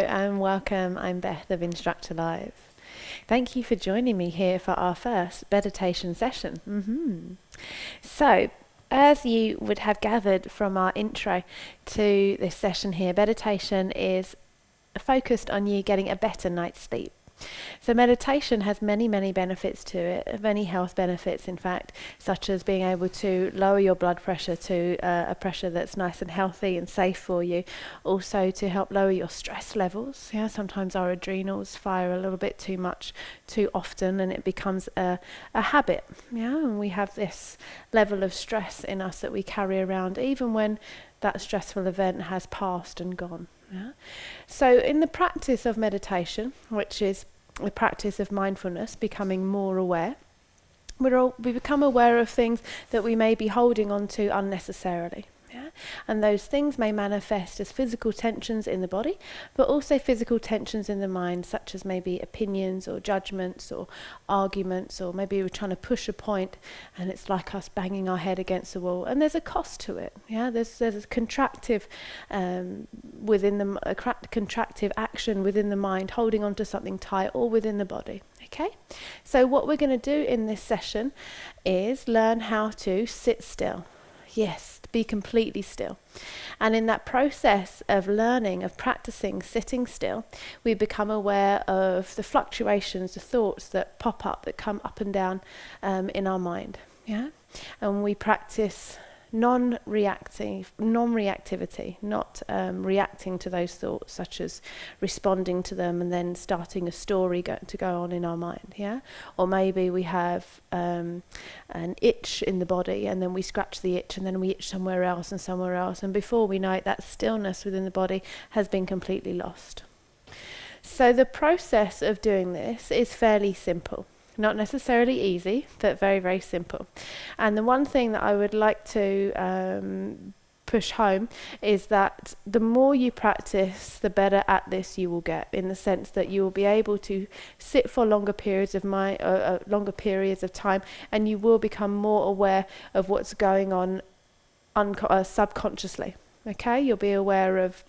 and welcome. I'm Beth of InstructorLive. Thank you for joining me here for our first meditation session. So, as you would have gathered from our intro to this session here, meditation is focused on you getting a better night's sleep. So meditation has many benefits to it, many health benefits in fact, such as being able to lower your blood pressure to a pressure that's nice and healthy and safe for you. Also to help lower your stress levels. Sometimes our adrenals fire a little bit too much too often and it becomes a habit. And we have this level of stress in us that we carry around even when that stressful event has passed and gone. So in the practice of meditation, which is the practice of mindfulness, becoming more aware, we become aware of things that we may be holding on to unnecessarily. And those things may manifest as physical tensions in the body, but also physical tensions in the mind, such as maybe opinions or judgments or arguments, or maybe we're trying to push a point and it's like us banging our head against the wall, and there's a cost to it. There's a contractive contractive action within the mind, holding on to something tight, or within the body. Okay, so what we're going to do in this session is learn how to sit still. Yes, be completely still. And in that process of learning, of practicing sitting still, we become aware of the fluctuations, the thoughts that pop up, that come up and down in our mind. And we practice non-reactivity, not reacting to those thoughts, such as responding to them and then starting a story to go on in our mind. Or maybe we have an itch in the body and then we scratch the itch and then we itch somewhere else, and before we know it, that stillness within the body has been completely lost. So the process of doing this is fairly simple. Not necessarily easy, but very simple. And the one thing that I would like to push home is that the more you practice, the better at this you will get, in the sense that you will be able to sit for longer periods of time, and you will become more aware of what's going on subconsciously. Okay, you'll be aware of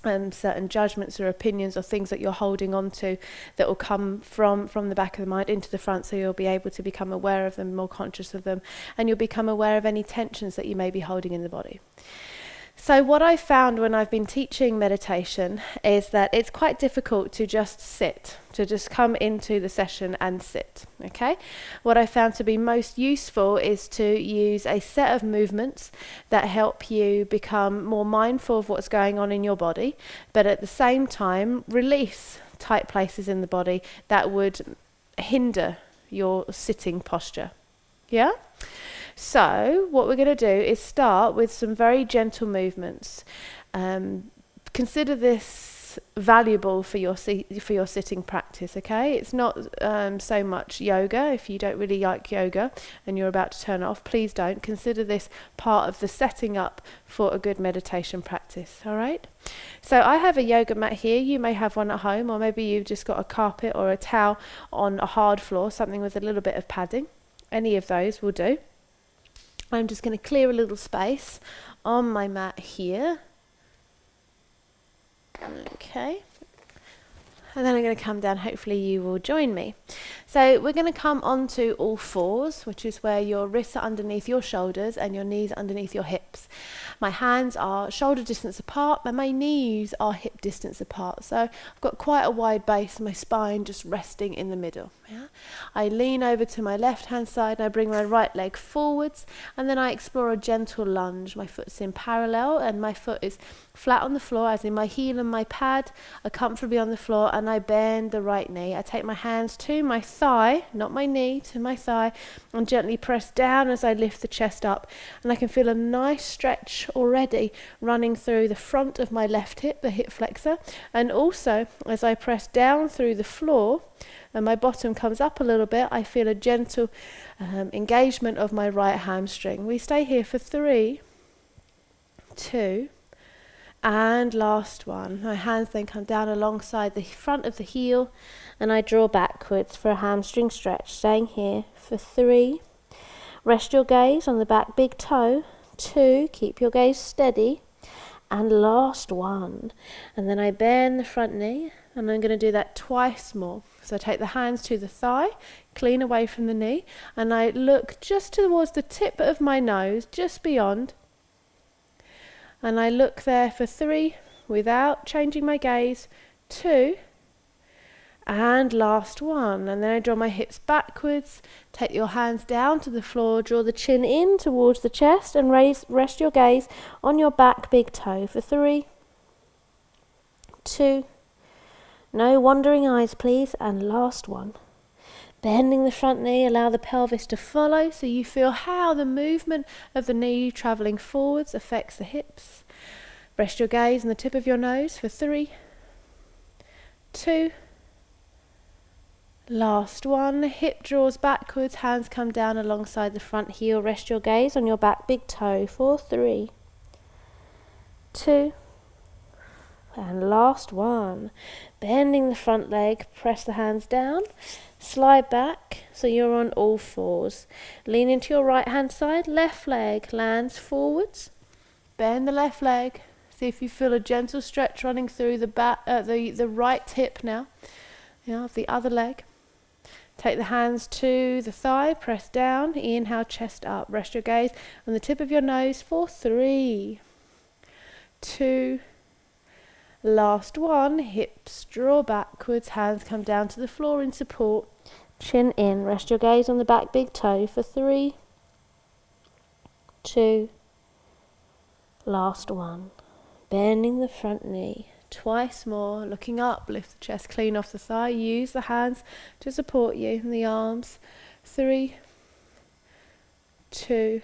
certain judgments or opinions or things that you're holding on to that will come from the back of the mind into the front, so you'll be able to become aware of them, more conscious of them, and you'll become aware of any tensions that you may be holding in the body. So what I found when I've been teaching meditation is that it's quite difficult to just sit, to just come into the session and sit. Okay? What I found to be most useful is to use a set of movements that help you become more mindful of what's going on in your body, but at the same time release tight places in the body that would hinder your sitting posture. Yeah? So what we're going to do is start with some very gentle movements. Consider this valuable for your sitting practice. Okay, it's not so much yoga. If you don't really like yoga and you're about to turn it off, please don't. Consider this part of the setting up for a good meditation practice. All right. So I have a yoga mat here. You may have one at home, or maybe you've just got a carpet or a towel on a hard floor, something with a little bit of padding. Any of those will do. I'm just going to clear a little space on my mat here. Okay. And then I'm going to come down. Hopefully you will join me. So we're going to come onto all fours, which is where your wrists are underneath your shoulders and your knees underneath your hips. My hands are shoulder distance apart, and my knees are hip distance apart. So I've got quite a wide base, my spine just resting in the middle. I lean over to my left hand side and I bring my right leg forwards, and then I explore a gentle lunge. My foot's in parallel and my foot is flat on the floor, as in my heel and my pad are comfortably on the floor, and I bend the right knee. I take my hands to my thigh, not my knee, to my thigh, and gently press down as I lift the chest up, and I can feel a nice stretch already running through the front of my left hip, the hip flexor, and also as I press down through the floor and my bottom comes up a little bit, I feel a gentle engagement of my right hamstring. We stay here for 3, 2, and last one. My hands then come down alongside the front of the heel and I draw backwards for a hamstring stretch, staying here for 3. Rest your gaze on the back big toe. 2, keep your gaze steady. and last one. And then I bend the front knee, and I'm going to do that twice more. So I take the hands to the thigh, clean away from the knee, and I look just towards the tip of my nose, just beyond. And I look there for 3, without changing my gaze, 2, and last one. And then I draw my hips backwards, take your hands down to the floor, draw the chin in towards the chest, and rest your gaze on your back big toe for 3, 2, no wandering eyes please, and last one. Bending the front knee, allow the pelvis to follow, so you feel how the movement of the knee travelling forwards affects the hips. Rest your gaze on the tip of your nose for 3, 2, last one. Hip draws backwards, hands come down alongside the front heel. Rest your gaze on your back big toe for 3, 2, and last one. Bending the front leg, press the hands down, slide back so you're on all fours. Lean into your right hand side, left leg lands forwards. Bend the left leg. See if you feel a gentle stretch running through the back, the right hip now. Of the other leg. Take the hands to the thigh, press down, inhale, chest up. Rest your gaze on the tip of your nose for 3, 2, last one. Hips draw backwards, hands come down to the floor in support, chin in. Rest your gaze on the back big toe for 3, 2, last one. Bending the front knee. Twice more, looking up, lift the chest clean off the thigh, use the hands to support you and the arms. 3, 2,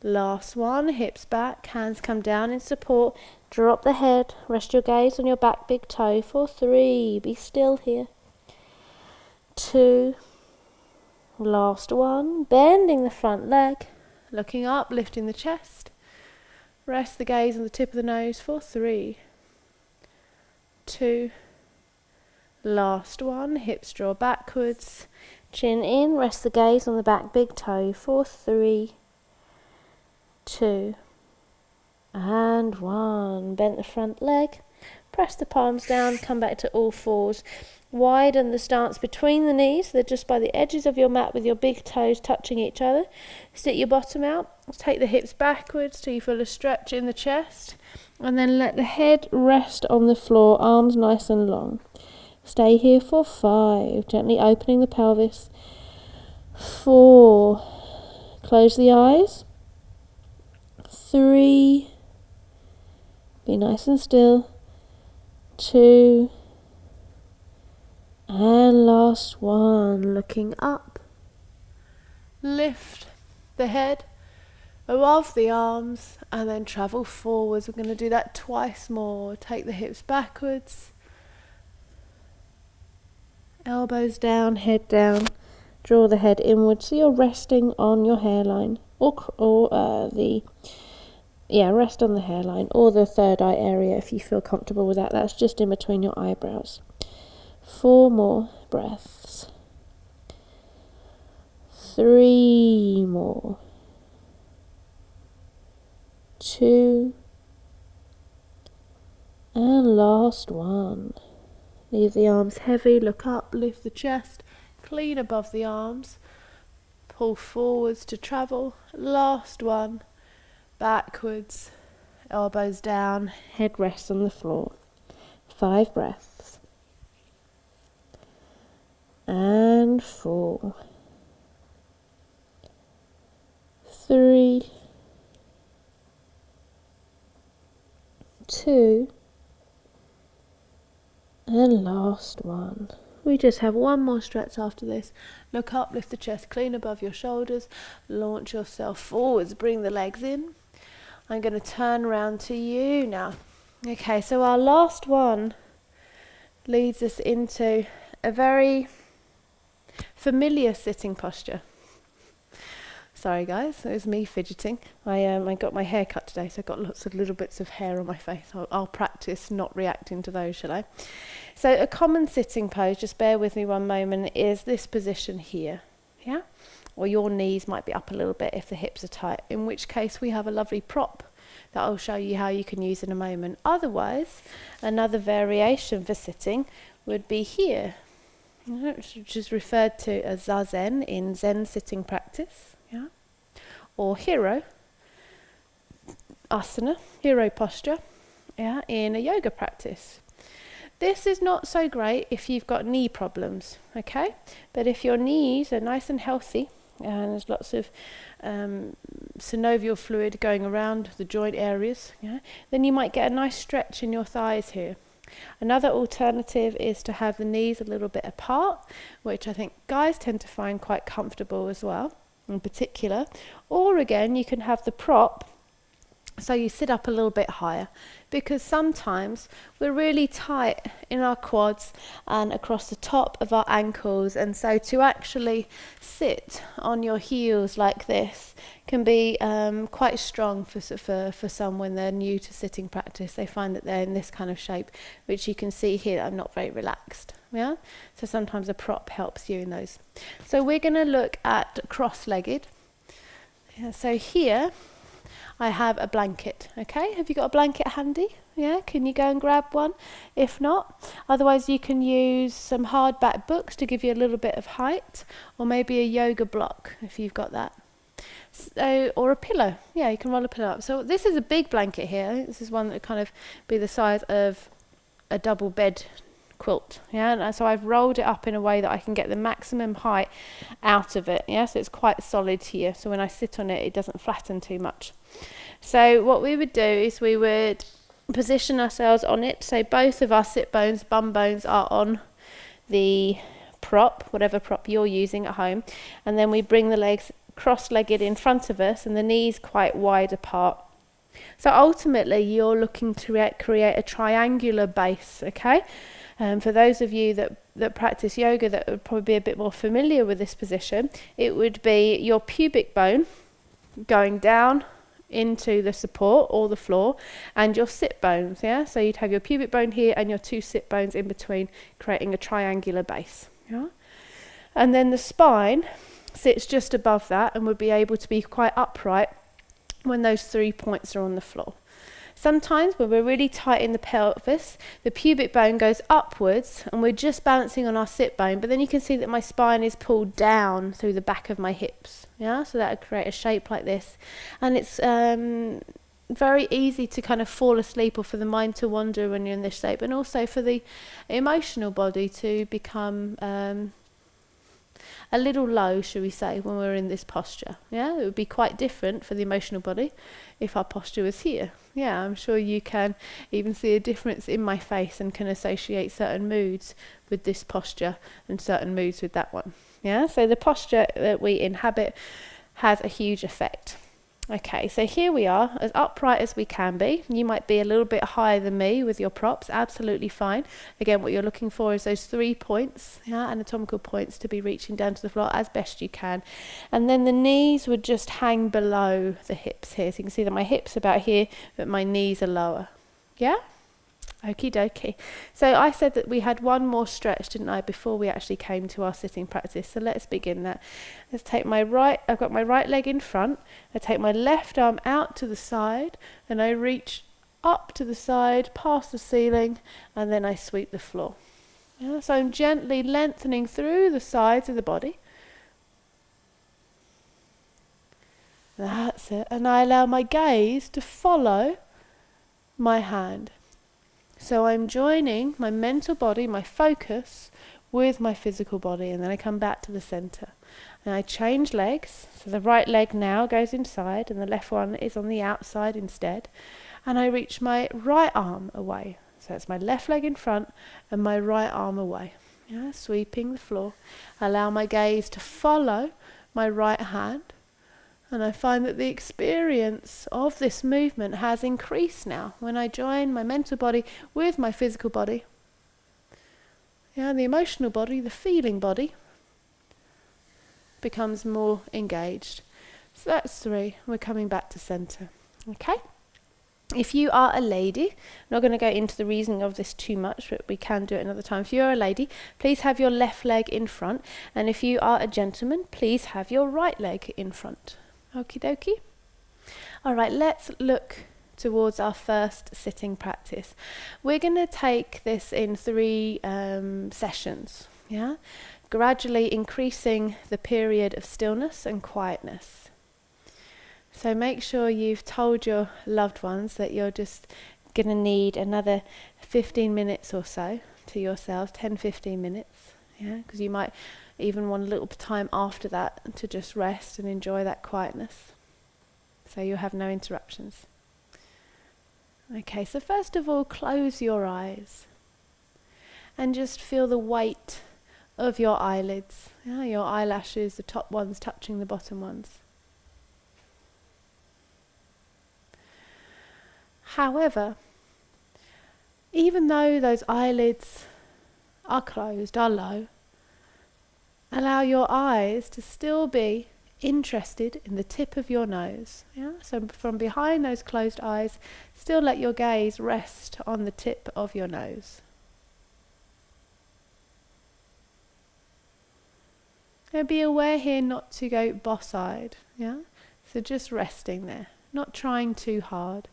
last one. Hips back, hands come down in support, drop the head, rest your gaze on your back big toe for 3, be still here. 2, last one. Bending the front leg, looking up, lifting the chest, rest the gaze on the tip of the nose for 3, 2, last one. Hips draw backwards, chin in, rest the gaze on the back big toe for 3, 2, and 1. Bend the front leg, press the palms down, come back to all fours. Widen the stance between the knees, they're just by the edges of your mat with your big toes touching each other. Stick your bottom out, take the hips backwards till you feel a stretch in the chest, and then let the head rest on the floor, arms nice and long. Stay here for 5, gently opening the pelvis. 4, close the eyes. 3, be nice and still. 2, and last one. Looking up, lift the head above the arms and then travel forwards. We're going to do that twice more. Take the hips backwards, elbows down, head down. Draw the head inwards so you're resting on your hairline, rest on the hairline or the third eye area if you feel comfortable with that. That's just in between your eyebrows. 4 more breaths. 3 more. 2, and last one. Leave the arms heavy, look up, lift the chest, clean above the arms, pull forwards to travel. Last one, backwards, elbows down, head rests on the floor. 5 breaths. And 4, 3, 2, and last one. We just have one more stretch after this. Look up, lift the chest clean above your shoulders, launch yourself forwards, bring the legs in. I'm going to turn around to you now. Okay, so our last one leads us into a very familiar sitting posture. Sorry guys, it was me fidgeting. I got my hair cut today, so I've got lots of little bits of hair on my face. I'll practice not reacting to those, shall I? So a common sitting pose, just bear with me one moment, is this position here. Yeah? Or your knees might be up a little bit if the hips are tight, in which case we have a lovely prop that I'll show you how you can use in a moment. Otherwise, another variation for sitting would be here, which is referred to as zazen in Zen sitting practice, or hiro, asana, hiro posture, in a yoga practice. This is not so great if you've got knee problems, okay? But if your knees are nice and healthy, and there's lots of synovial fluid going around the joint areas, then you might get a nice stretch in your thighs here. Another alternative is to have the knees a little bit apart, which I think guys tend to find quite comfortable as well, in particular. Or again, you can have the prop, so you sit up a little bit higher, because sometimes we're really tight in our quads and across the top of our ankles, and so to actually sit on your heels like this can be quite strong for some when they're new to sitting practice. They find that they're in this kind of shape, which you can see here, I'm not very relaxed. So sometimes a prop helps you in those. So we're going to look at cross-legged. So here I have a blanket, okay? Have you got a blanket handy? Yeah, can you go and grab one? If not, otherwise you can use some hardback books to give you a little bit of height, or maybe a yoga block if you've got that. So, or a pillow. Yeah, you can roll a pillow up. So this is a big blanket here. This is one that would kind of be the size of a double bed quilt, and so I've rolled it up in a way that I can get the maximum height out of it, so it's quite solid here, so when I sit on it, it doesn't flatten too much. So what we would do is we would position ourselves on it, so both of our sit bones, bum bones are on the prop, whatever prop you're using at home, and then we bring the legs cross-legged in front of us and the knees quite wide apart. So ultimately you're looking to create a triangular base, okay? For those of you that practice yoga that would probably be a bit more familiar with this position, it would be your pubic bone going down into the support or the floor, and your sit bones, so you'd have your pubic bone here and your two sit bones in between, creating a triangular base. And then the spine sits just above that and would be able to be quite upright when those 3 points are on the floor. Sometimes when we're really tight in the pelvis, the pubic bone goes upwards and we're just balancing on our sit bone, but then you can see that my spine is pulled down through the back of my hips. So that would create a shape like this. And it's very easy to kind of fall asleep, or for the mind to wander when you're in this shape, and also for the emotional body to become a little low, shall we say, when we're in this posture. It would be quite different for the emotional body if our posture was here. I'm sure you can even see a difference in my face and can associate certain moods with this posture and certain moods with that one. So the posture that we inhabit has a huge effect. Okay, so here we are, as upright as we can be. You might be a little bit higher than me with your props, absolutely fine. Again, what you're looking for is those 3 points, anatomical points, to be reaching down to the floor as best you can. And then the knees would just hang below the hips here. So you can see that my hips are about here, but my knees are lower. Okie dokie. So I said that we had one more stretch, didn't I, before we actually came to our sitting practice. So let's begin that. Let's take I've got my right leg in front. I take my left arm out to the side and I reach up to the side, past the ceiling, and then I sweep the floor. So I'm gently lengthening through the sides of the body. That's it. And I allow my gaze to follow my hand. So I'm joining my mental body, my focus, with my physical body, and then I come back to the center. And I change legs, so the right leg now goes inside and the left one is on the outside instead. And I reach my right arm away. So it's my left leg in front and my right arm away. Sweeping the floor. I allow my gaze to follow my right hand. And I find that the experience of this movement has increased now when I join my mental body with my physical body. The emotional body, the feeling body, becomes more engaged. So that's 3. We're coming back to center. Okay? If you are a lady, I'm not going to go into the reasoning of this too much, but we can do it another time. If you're a lady, please have your left leg in front. And if you are a gentleman, please have your right leg in front. Okie dokie. All right, let's look towards our first sitting practice. We're going to take this in 3 sessions, yeah? Gradually increasing the period of stillness and quietness. So make sure you've told your loved ones that you're just going to need another 15 minutes or so to yourselves, 10-15 minutes, yeah? Because you might even want a little time after that to just rest and enjoy that quietness. So you'll have no interruptions. Okay, so first of all, close your eyes and just feel the weight of your eyelids, yeah? Your eyelashes, the top ones touching the bottom ones. However, even though those eyelids are closed, are low, allow your eyes to still be interested in the tip of your nose. Yeah? So from behind those closed eyes, still let your gaze rest on the tip of your nose. And be aware here not to go boss-eyed. Yeah? So just resting there, not trying too hard.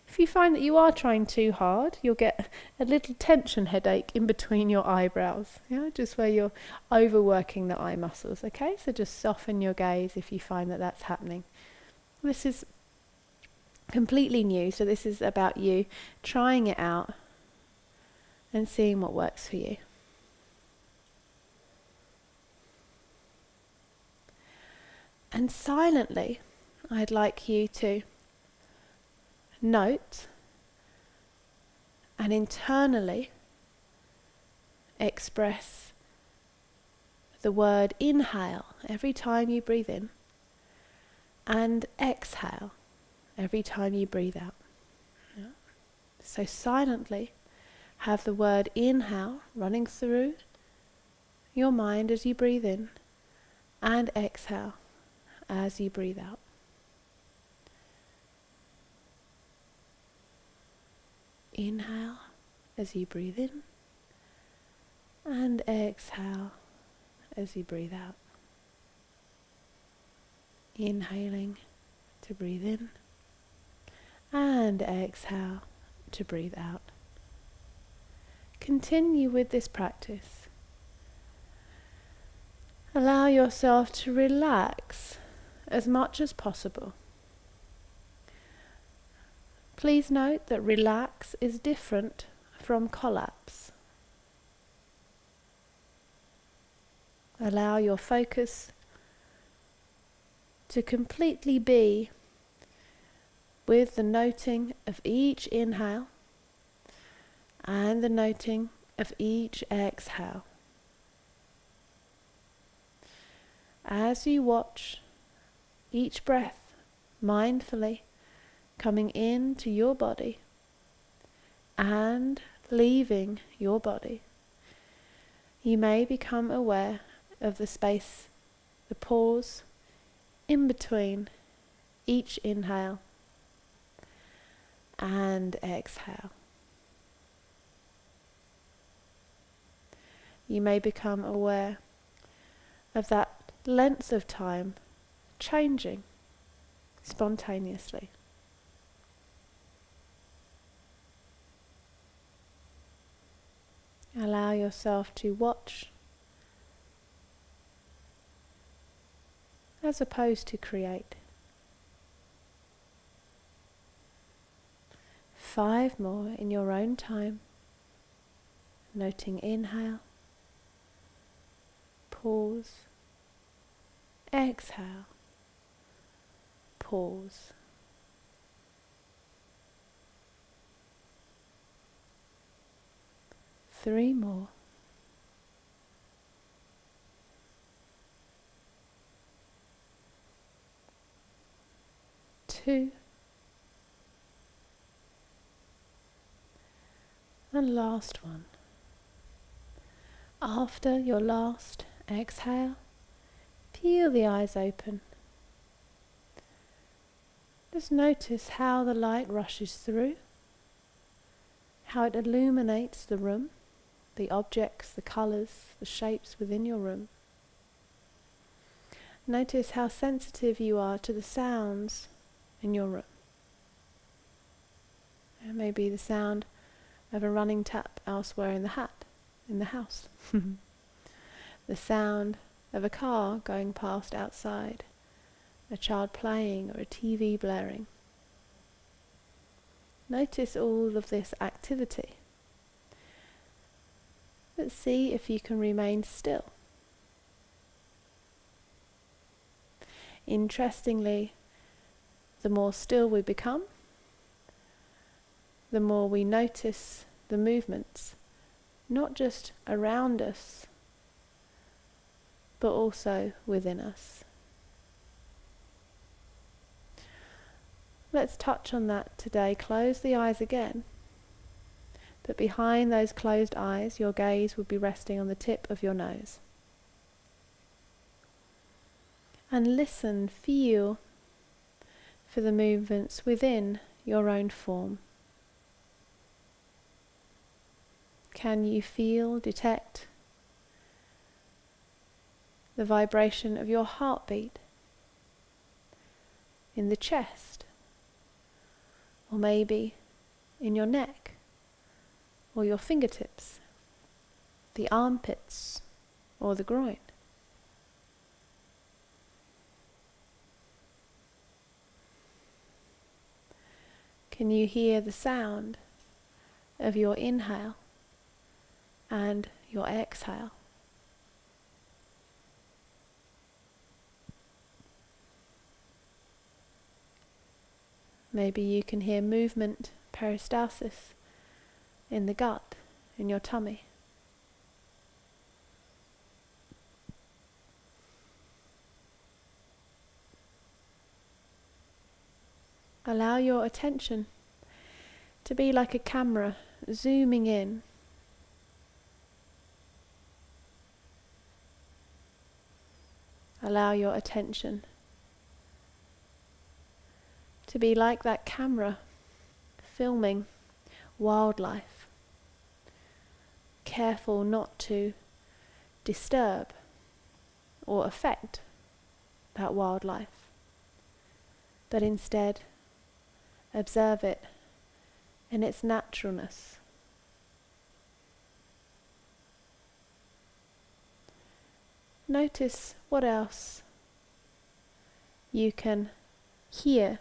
If you find that you are trying too hard, you'll get a little tension headache in between your eyebrows, yeah? Just where you're overworking the eye muscles, okay? So just soften your gaze if you find that that's happening. This is completely new, so this is about you trying it out and seeing what works for you. And silently, I'd like you to note and internally express the word inhale every time you breathe in and exhale every time you breathe out. Yeah. So silently have the word inhale running through your mind as you breathe in and exhale as you breathe out. Inhale as you breathe in and exhale as you breathe out. Inhaling to breathe in and exhale to breathe out. Continue with this practice. Allow yourself to relax as much as possible. Please note that relax is different from collapse. Allow your focus to completely be with the noting of each inhale and the noting of each exhale. As you watch each breath mindfully coming into your body and leaving your body, you may become aware of the space, the pause in between each inhale and exhale. You may become aware of that length of time changing spontaneously. Allow yourself to watch as opposed to create. 5 more in your own time, noting inhale, pause, exhale, pause. Three more. 2. And last one. After your last exhale, peel the eyes open. Just notice how the light rushes through, how it illuminates the room, the objects, the colours, the shapes within your room. Notice how sensitive you are to the sounds in your room. Maybe the sound of a running tap elsewhere in the house. The sound of a car going past outside, a child playing or a TV blaring. Notice all of this activity. But see if you can remain still. Interestingly, the more still we become, the more we notice the movements, not just around us, but also within us. Let's touch on that today. Close the eyes again. But behind those closed eyes, your gaze will be resting on the tip of your nose. And listen, feel for the movements within your own form. Can you feel, detect the vibration of your heartbeat in the chest? Or maybe in your neck, or your fingertips, the armpits, or the groin. Can you hear the sound of your inhale and your exhale? Maybe you can hear movement, peristalsis, in the gut, in your tummy. Allow your attention to be like a camera zooming in. Allow your attention to be like that camera filming wildlife, careful not to disturb or affect that wildlife, but instead observe it in its naturalness. Notice what else you can hear,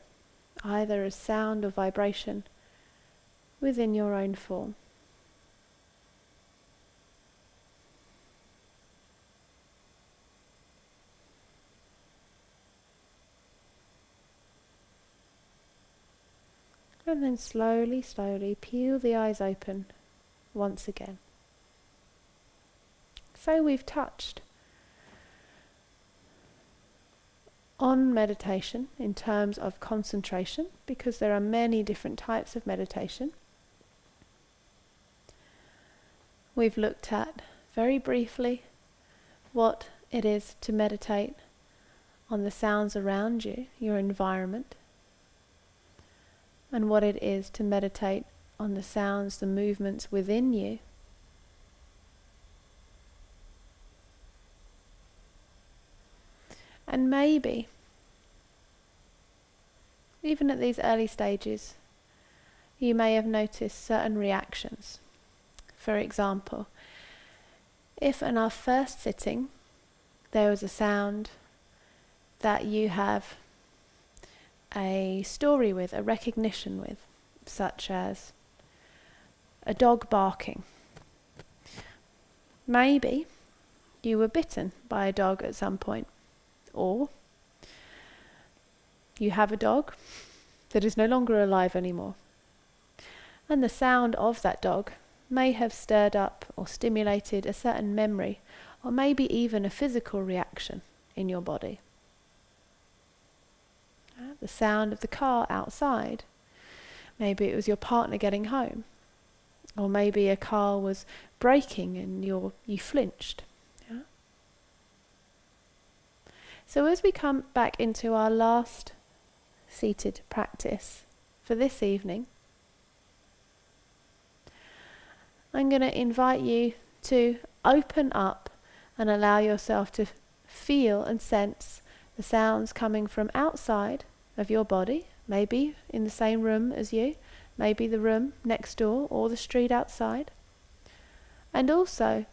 either as sound or vibration, within your own form. And then slowly, slowly peel the eyes open once again. So we've touched on meditation in terms of concentration, because there are many different types of meditation. We've looked at very briefly what it is to meditate on the sounds around you, your environment, and what it is to meditate on the sounds, the movements within you. And maybe, even at these early stages, you may have noticed certain reactions. For example, if in our first sitting there was a sound that you have a story with, a recognition with, such as a dog barking. Maybe you were bitten by a dog at some point, or you have a dog that is no longer alive anymore, and the sound of that dog may have stirred up or stimulated a certain memory, or maybe even a physical reaction in your body. The sound of the car outside. Maybe it was your partner getting home, or maybe a car was braking and you flinched. Yeah? So as we come back into our last seated practice for this evening, I'm going to invite you to open up and allow yourself to feel and sense the sounds coming from outside of your body, maybe in the same room as you, maybe the room next door or the street outside, and also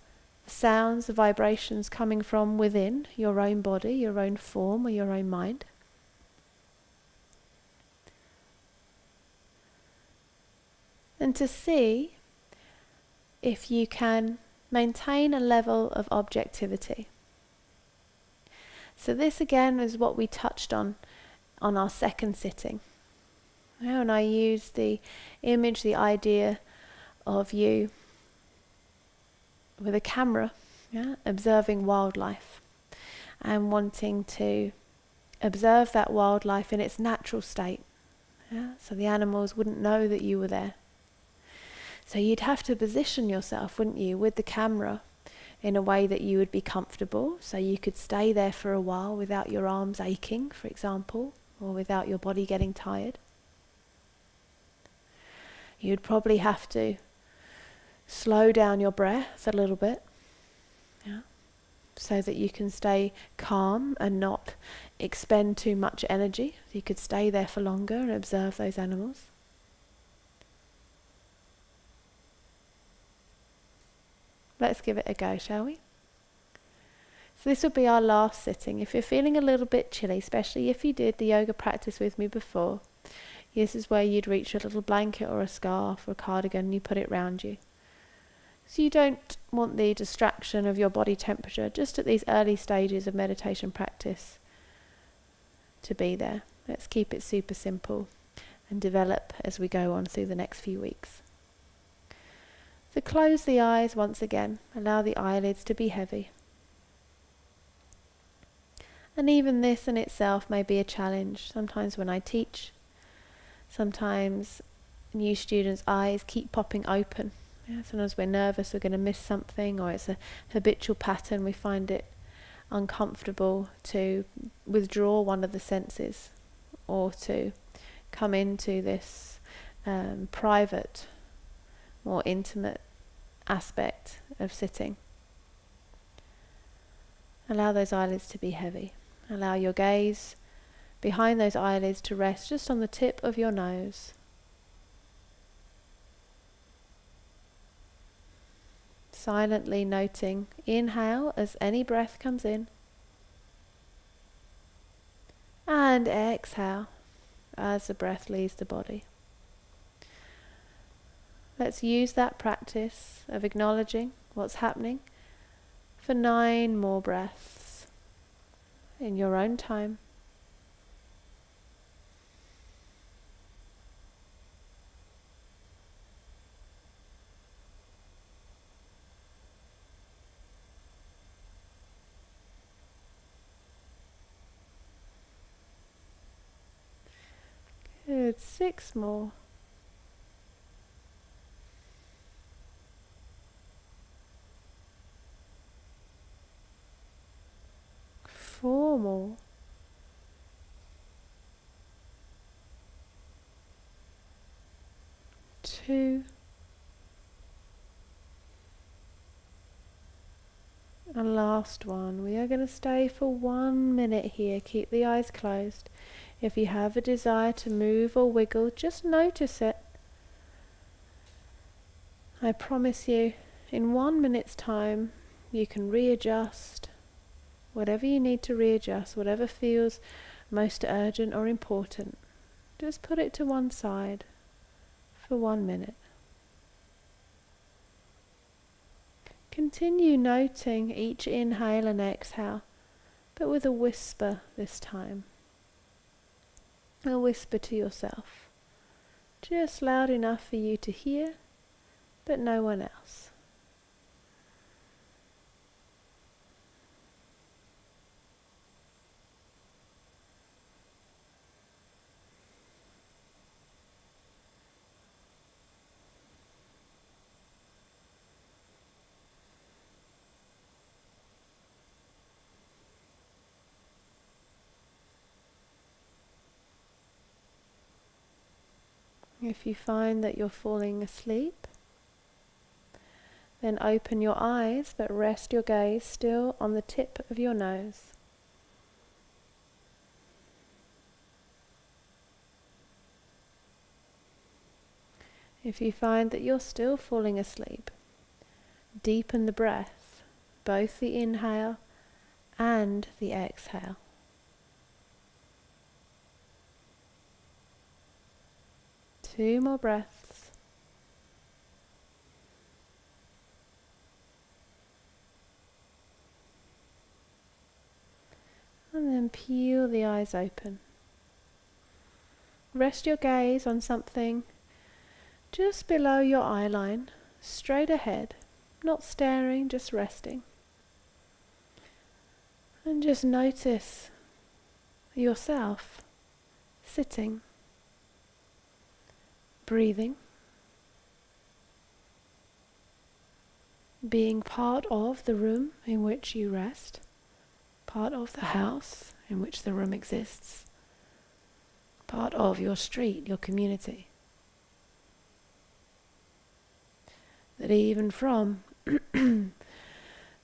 the sounds, the vibrations coming from within your own body, your own form or your own mind. And to see if you can maintain a level of objectivity. So this again is what we touched on our second sitting. And I used the image, the idea of you with a camera, observing wildlife and wanting to observe that wildlife in its natural state. So the animals wouldn't know that you were there. So you'd have to position yourself, wouldn't you, with the camera in a way that you would be comfortable, so you could stay there for a while without your arms aching, for example, or without your body getting tired. You'd probably have to slow down your breath a little bit, so that you can stay calm and not expend too much energy. You could stay there for longer and observe those animals. Let's give it a go, shall we? So this will be our last sitting. If you're feeling a little bit chilly, especially if you did the yoga practice with me before, this is where you'd reach a little blanket or a scarf or a cardigan and you put it round you. So you don't want the distraction of your body temperature just at these early stages of meditation practice to be there. Let's keep it super simple and develop as we go on through the next few weeks. So close the eyes once again. Allow the eyelids to be heavy. And even this in itself may be a challenge. Sometimes when I teach, sometimes new students' eyes keep popping open. Sometimes we're nervous we're going to miss something, or it's a habitual pattern. We find it uncomfortable to withdraw one of the senses or to come into this private, more intimate aspect of sitting. Allow those eyelids to be heavy. Allow your gaze behind those eyelids to rest just on the tip of your nose. Silently noting inhale as any breath comes in, and exhale as the breath leaves the body. Let's use that practice of acknowledging what's happening for 9 more breaths in your own time. Good, 6 more. 4 more. 2. And last one. We are going to stay for 1 minute here. Keep the eyes closed. If you have a desire to move or wiggle, just notice it. I promise you, in 1 minute's time, you can readjust whatever you need to readjust, whatever feels most urgent or important. Just put it to one side for 1 minute. Continue noting each inhale and exhale, but with a whisper this time. A whisper to yourself, just loud enough for you to hear, but no one else. If you find that you're falling asleep, then open your eyes but rest your gaze still on the tip of your nose. If you find that you're still falling asleep, deepen the breath, both the inhale and the exhale. Two more breaths. And then peel the eyes open. Rest your gaze on something just below your eye line, straight ahead, not staring, just resting. And just notice yourself sitting, breathing, being part of the room in which you rest, part of the house in which the room exists, part of your street, your community. That even from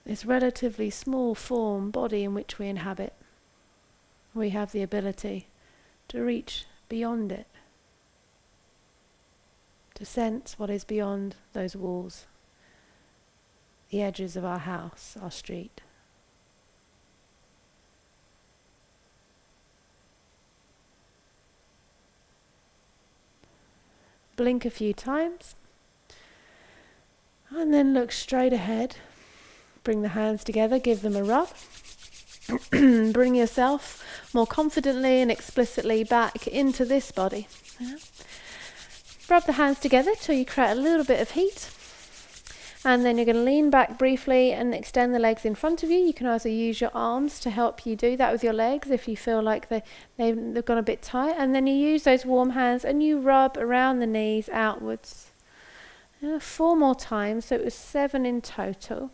this relatively small form, body in which we inhabit, we have the ability to reach beyond it, to sense what is beyond those walls, the edges of our house, our street. Blink a few times. And then look straight ahead. Bring the hands together, give them a rub. Bring yourself more confidently and explicitly back into this body. Yeah. Rub the hands together till you create a little bit of heat. And then you're going to lean back briefly and extend the legs in front of you. You can also use your arms to help you do that with your legs if you feel like they've gone a bit tight. And then you use those warm hands and you rub around the knees outwards. 4 more times, so it was 7 in total.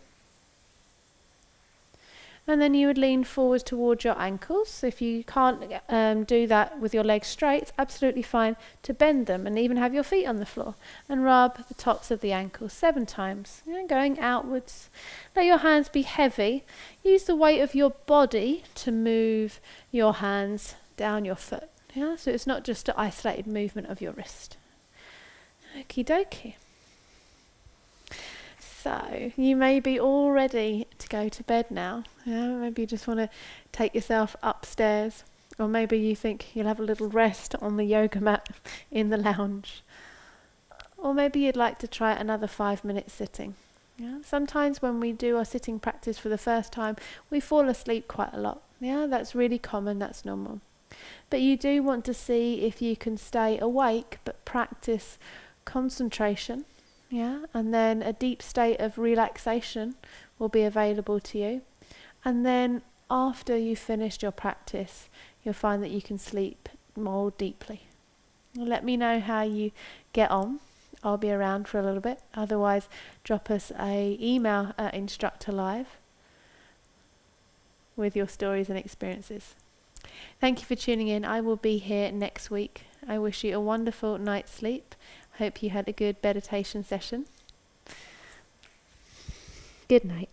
And then you would lean forward towards your ankles. If you can't do that with your legs straight, it's absolutely fine to bend them and even have your feet on the floor. And rub the tops of the ankles 7 times, going outwards. Let your hands be heavy. Use the weight of your body to move your hands down your foot. Yeah? So it's not just an isolated movement of your wrist. Okie dokie. So you may be all ready to go to bed now. Yeah, maybe you just want to take yourself upstairs, or maybe you think you'll have a little rest on the yoga mat in the lounge, or maybe you'd like to try another 5 minutes sitting. Yeah, sometimes when we do our sitting practice for the first time, we fall asleep quite a lot. Yeah, that's really common, that's normal. But you do want to see if you can stay awake but practice concentration. Yeah, and then a deep state of relaxation will be available to you. And then after you've finished your practice, you'll find that you can sleep more deeply. Let me know how you get on. I'll be around for a little bit. Otherwise, drop us an email at InstructorLive with your stories and experiences. Thank you for tuning in. I will be here next week. I wish you a wonderful night's sleep. Hope you had a good meditation session. Good night.